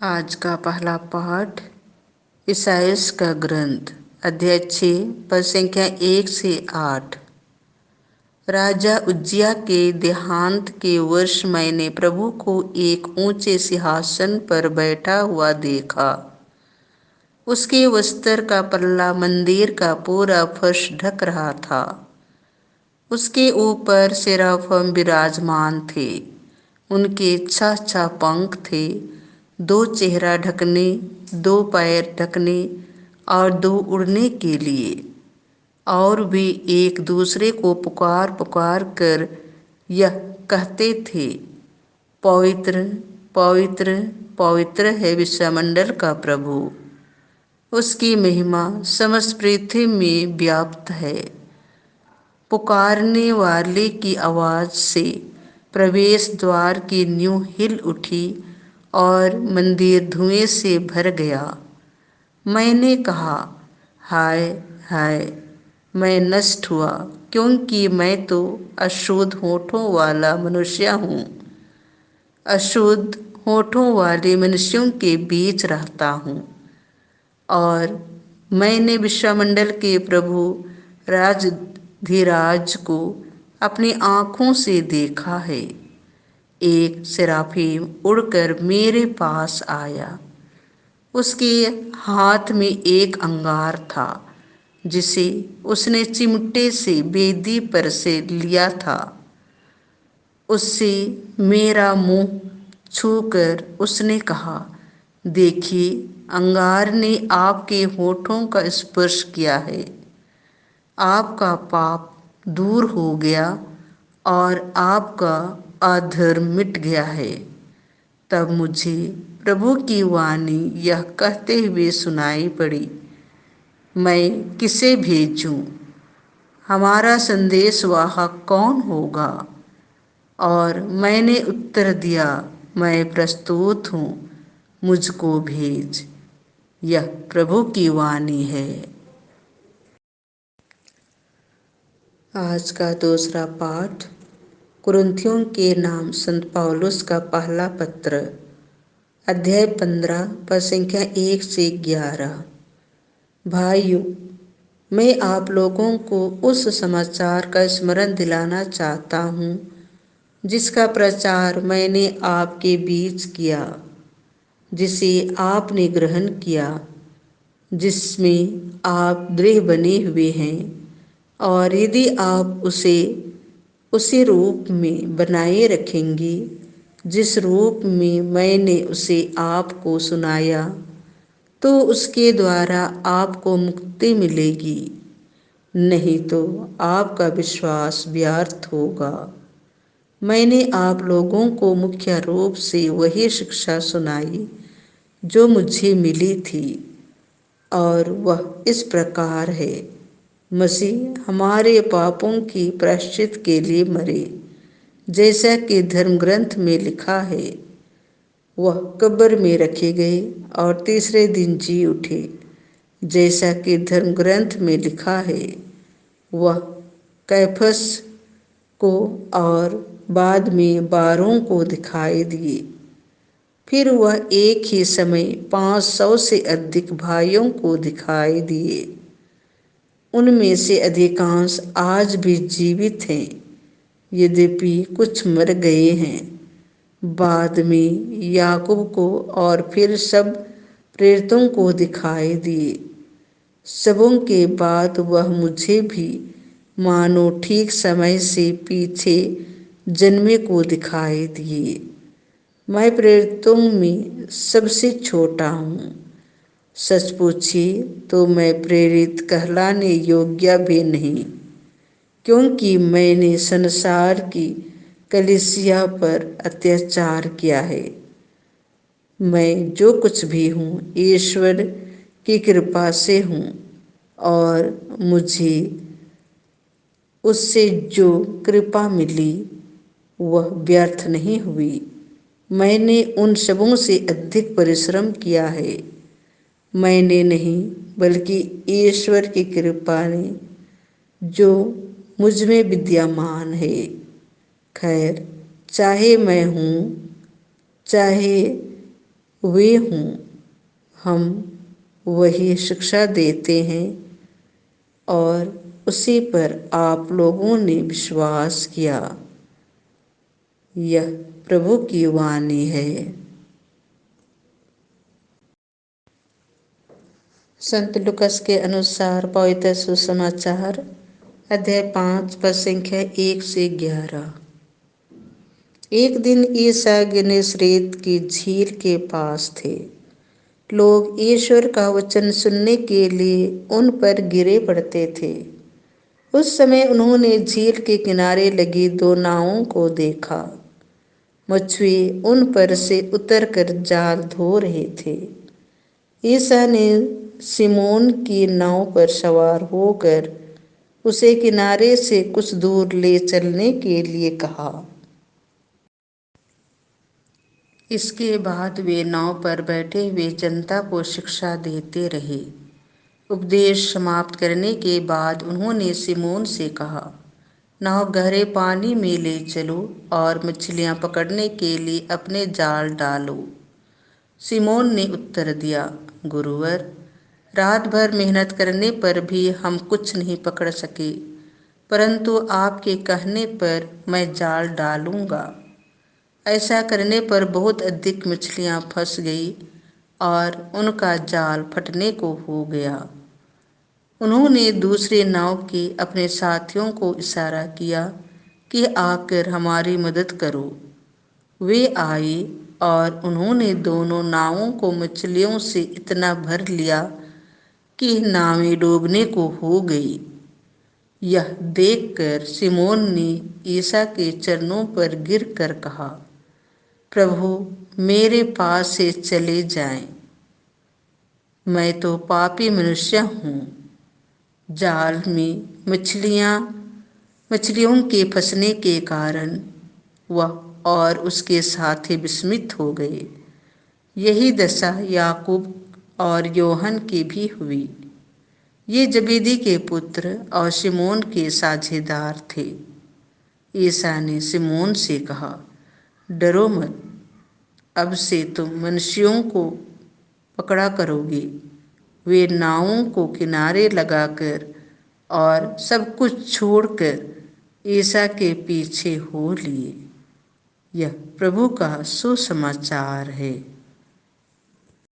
आज का पहला पाठ ईसाइयाह का ग्रंथ अध्याय 6 पद संख्या 1 से 8। राजा उज्जियाह के देहांत के वर्ष मैंने प्रभु को एक ऊंचे सिंहासन पर बैठा हुआ देखा। उसके वस्त्र का पल्ला मंदिर का पूरा फर्श ढक रहा था। उसके ऊपर सेराफिम विराजमान थे। उनके 6 पंख थे, 2 चेहरा ढकने, 2 पैर ढकने और 2 उड़ने के लिए। और वे एक दूसरे को पुकार पुकार कर यह कहते थे, पवित्र पवित्र पवित्र है विश्वमंडल का प्रभु। उसकी महिमा समस्त पृथ्वी में व्याप्त है। पुकारने वाले की आवाज़ से प्रवेश द्वार की नींव हिल उठी और मंदिर धुएं से भर गया। मैंने कहा, हाय हाय, मैं नष्ट हुआ, क्योंकि मैं तो अशुद्ध होठों वाला मनुष्य हूँ। अशुद्ध होठों वाले मनुष्यों के बीच रहता हूँ। और मैंने विश्वमंडल के प्रभु राजधिराज को अपनी आँखों से देखा है। एक सेराफीम उड़कर मेरे पास आया। उसके हाथ में एक अंगार था, जिसे उसने चिमटे से वेदी पर से लिया था। उससे मेरा मुंह छूकर उसने कहा, देखिए, अंगार ने आपके होठों का स्पर्श किया है। आपका पाप दूर हो गया और आपका अधर्म मिट गया है। तब मुझे प्रभु की वाणी यह कहते हुए सुनाई पड़ी, मैं किसे भेजूं? हमारा संदेशवाहक कौन होगा? और मैंने उत्तर दिया, मैं प्रस्तुत हूँ, मुझको भेज। यह प्रभु की वाणी है। आज का दूसरा पाठ कुरिन्थियों के नाम संत पौलुस का पहला पत्र अध्याय 15 पद संख्या 1 से 11। भाइयों, मैं आप लोगों को उस समाचार का स्मरण दिलाना चाहता हूँ जिसका प्रचार मैंने आपके बीच किया, जिसे आपने ग्रहण किया, जिसमें आप दृढ़ बने हुए हैं। और यदि आप उसे उसी रूप में बनाए रखेंगे जिस रूप में मैंने उसे आपको सुनाया, तो उसके द्वारा आपको मुक्ति मिलेगी। नहीं तो आपका विश्वास व्यर्थ होगा। मैंने आप लोगों को मुख्य रूप से वही शिक्षा सुनाई जो मुझे मिली थी, और वह इस प्रकार है, मसीह हमारे पापों की प्रायश्चित के लिए मरे, जैसा कि धर्म ग्रंथ में लिखा है। वह कब्र में रखे गए और तीसरे दिन जी उठे, जैसा कि धर्म ग्रंथ में लिखा है। वह कैफस को और बाद में 12 को दिखाई दिए। फिर वह एक ही समय 500 से अधिक भाइयों को दिखाई दिए। उनमें से अधिकांश आज भी जीवित हैं, यद्यपि कुछ मर गए हैं। बाद में याकूब को और फिर सब प्रेरितों को दिखाई दिए। सबों के बाद वह मुझे भी मानो ठीक समय से पीछे जन्मे को दिखाई दिए। मैं प्रेरितों में सबसे छोटा हूँ। सच पूछिए तो मैं प्रेरित कहलाने योग्य भी नहीं, क्योंकि मैंने संसार की कलीसिया पर अत्याचार किया है। मैं जो कुछ भी हूँ ईश्वर की कृपा से हूँ, और मुझे उससे जो कृपा मिली वह व्यर्थ नहीं हुई। मैंने उन सबों से अधिक परिश्रम किया है। मैंने नहीं, बल्कि ईश्वर की कृपा ने जो मुझ में विद्यमान है। खैर, चाहे मैं हूँ चाहे वे हों। हम वही शिक्षा देते हैं और उसी पर आप लोगों ने विश्वास किया। यह प्रभु की वाणी है। संत लुकस के अनुसार पवित्र सुसमाचार अध्याय 5 पद संख्या 1 से 11। एक दिन ईसा गेनेसरेत की झील के पास थे। लोग ईश्वर का वचन सुनने के लिए उन पर गिरे पड़ते थे। उस समय उन्होंने झील के किनारे लगी 2 नावों को देखा। मछुए उन पर से उतरकर जाल धो रहे थे। ईसा ने सिमोन की नाव पर सवार होकर उसे किनारे से कुछ दूर ले चलने के लिए कहा। इसके बाद वे नाव पर बैठे हुए जनता को शिक्षा देते रहे। उपदेश समाप्त करने के बाद उन्होंने सिमोन से कहा, नाव गहरे पानी में ले चलो और मछलियां पकड़ने के लिए अपने जाल डालो। सिमोन ने उत्तर दिया, गुरुवर, रात भर मेहनत करने पर भी हम कुछ नहीं पकड़ सके, परंतु आपके कहने पर मैं जाल डालूंगा। ऐसा करने पर बहुत अधिक मछलियां फंस गई और उनका जाल फटने को हो गया। उन्होंने दूसरे नाव के अपने साथियों को इशारा किया कि आकर हमारी मदद करो। वे आए और उन्होंने दोनों नावों को मछलियों से इतना भर लिया कि नावें डूबने को हो गई। यह देखकर सिमोन ने ईसा के चरणों पर गिरकर कहा, प्रभु, मेरे पास से चले जाएं, मैं तो पापी मनुष्य हूँ। जाल में मछलियों के फंसने के कारण वह और उसके साथी विस्मित हो गए। यही दशा याकूब और योहन की भी हुई। ये जबेदी के पुत्र और सिमोन के साझेदार थे। ईसा ने सिमोन से कहा, डरो मत, अब से तुम मनुष्यों को पकड़ा करोगे। वे नावों को किनारे लगाकर और सब कुछ छोड़कर ईसा के पीछे हो लिए। यह प्रभु का सुसमाचार है।